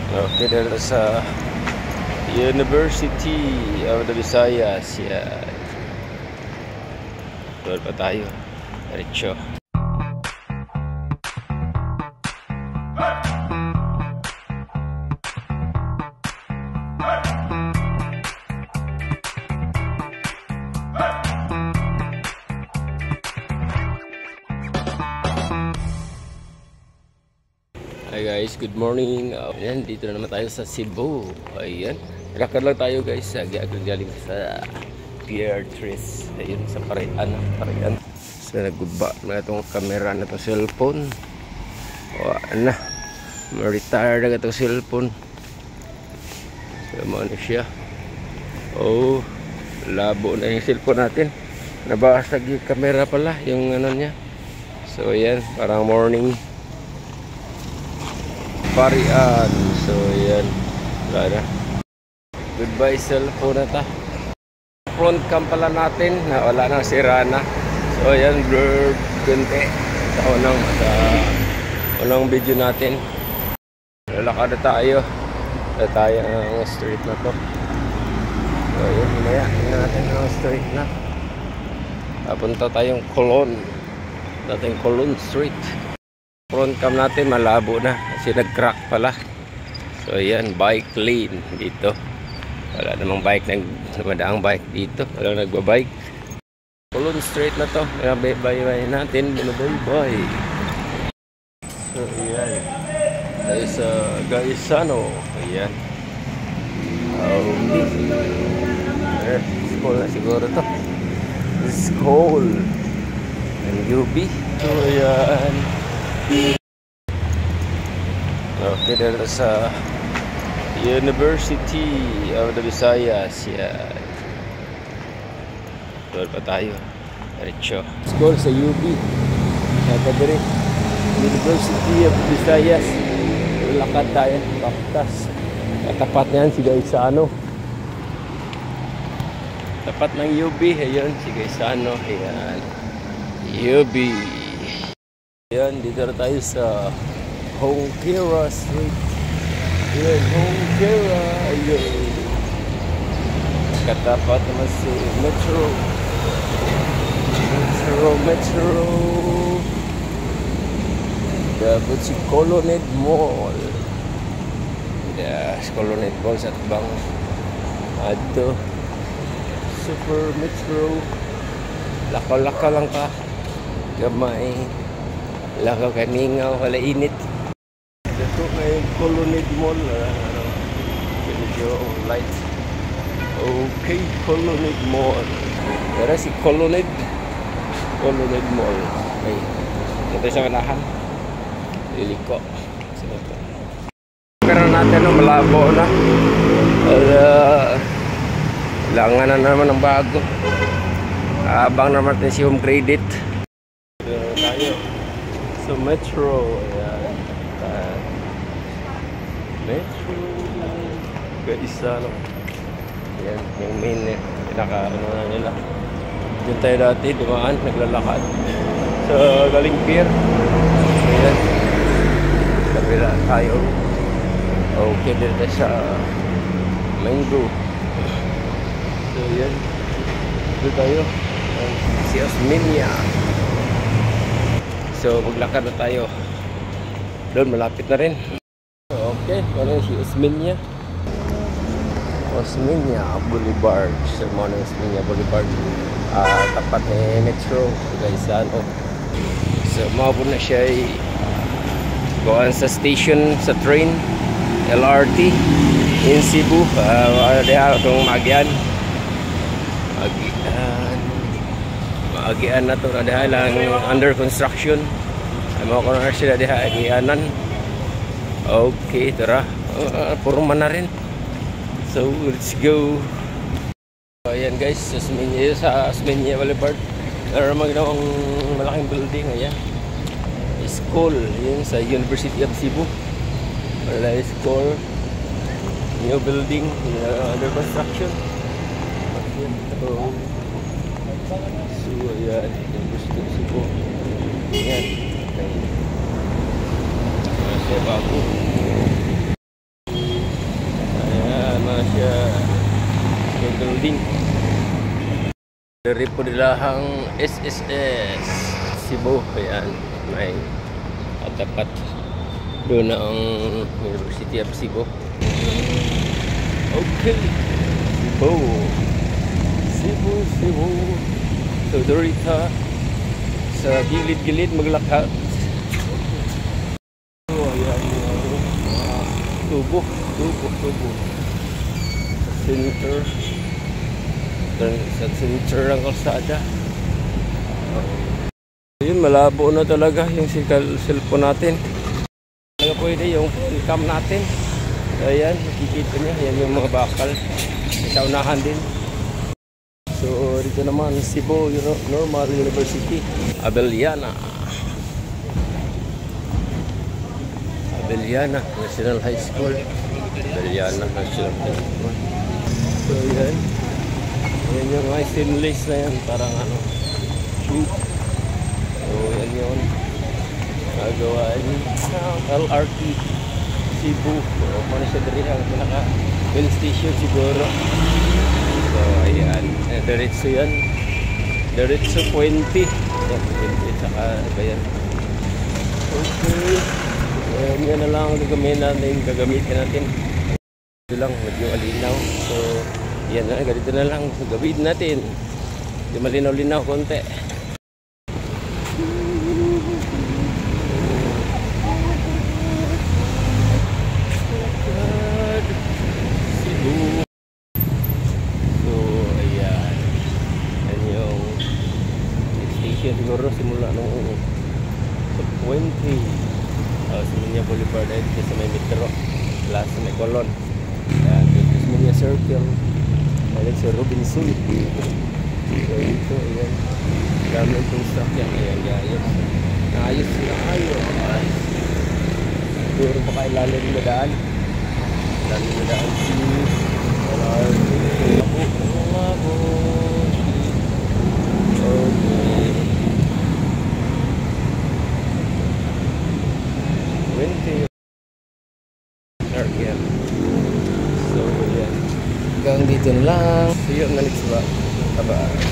Okay, dito sa University of the Visayas. Yan. Doon pa tayo. Diretso. Hi guys, good morning. Ayan, dito na naman tayo sa Cebu. Ayan, lakad lang tayo guys. Galing sa Pier 3. Ayun, sa Parian. So nagguba na itong camera na itong cellphone. O ano, ma-retire na itong cellphone. So ano siya. Oh, labo na yung cellphone natin. Nabasag yung camera pala, yung ano niya. So ayan, parang morning Parian. So yan, wala na. Goodbye cellphone na ta. Front cam pala natin na wala na, sira na. So yan, blurred kunti sa unang video natin. Lalakad na tayo ang street na to. So yan, hinaya natin ang street na. Papunta tayong Colon, dating Colon Street. Front cam natin malabo na kasi nag-crack pala. So ayan, bike lane dito. Wala namang dumadaang bike dito. Walang nagbabike. Colon Street na to. Bye-bye natin. Bye-bye. So ayan, tayo sa Gaisano. Ayan. Okay. School na siguro to. School ng UB. So ayan. Okay, dito sa University of the Visayas. Yan. Doon pa tayo. Diretso. School sa UB. Nakadiri. University of the Visayas. Lakad tayo. Baktas. Katapat niyan si Gaisano. Tapat ng UB. Ayan, si Gaisano. Ayan. UB. Ayan, dito na tayo sa Hongkera Street. Ayan, Hongkera. Ayan. Katapat naman si Metro. Dapat si Colonnade Mall. Yes, Colonnade Mall sa Tbang. Ato. Super Metro. Lakaw-lakaw lang ka. Gamay. Lakaw kaningaw, wala init. Ito ay Colonnade Mall. Medyo light. Okay, Colonnade Mall. Pero si Colonnade Mall. Okay. Ito sa manahan. Liliko. Pero natin no, malabo na. Kailangan na naman ng bago. Abang naman natin si home credit. Tayo. So Metro, ayan. Metro Gaisano. Ayan, yung main pinaka ano na nila. Diyan tayo dati, dumaan, naglalakad. So galing pier. So ayan. Kabila tayo. Okay, dito sa Mango. So ayan. Dito tayo. Si Osmeña. So maglakad na tayo. Doon malapit na rin. Okay, ano si Osmeña Boulevard. So mga Osmeña Boulevard, tapat ni Metro Gaisano. So maabot na siya goan sa station sa train LRT in Cebu. Diha itong Maagian na ito na diha lang under construction. Mga ko na sila diha Agianan. Okay, tara. Purma na rin. So let's go. Ayan guys, sa Osmeña Boulevard. Meron magandang malaking building. Ayan, school yun sa University of Cebu. Wala school, new building under construction. So ayan, University of Cebu. Ayan, kasi bago. siya building. Dari po nilahang SSS Cebu. Ayan, may katapat doon ang University of Cebu. Okay, Cebu. So dorita sa gilid-gilid maglakad. So ayan yung tubo. Sa center ang kalsada. Yun, malabo na talaga yung cellphone natin. Talaga pwede yung cam natin. Ayan, nakikita niya. Ayan yung mga bakal. Sa unahan din. So, dito naman Cebu Normal University. Abellana National High School. Abellana National High School. So, yan. Yan yung mga stainless na yan. Parang ano, tube. So, yan yun. Nagawa ni LRT Cebu. So, ano siya dali ang pinaka-main station siguro. So, ayan. Diretso yan. Diretso Puente. Yan, Puente. Saka, iba yan. Okay. Ayan, yan na lang ang gagamitin natin. Ito lang, medyo alinaw. So, yan na, ganito na lang. Gawin natin. Di malinaw-linaw konti. Siguro simula nung sa Puente Tasmania Boulevard ay sa may metro plus sa may Colon. Yan, Tasmania Circle ayun sa Robinson. So ito, ayan dami itong stock yan. Ayan, ayos siguro pa kayo lalim na daan So, yan. Hanggang dito na lang. See you on the next vlog. Bye-bye.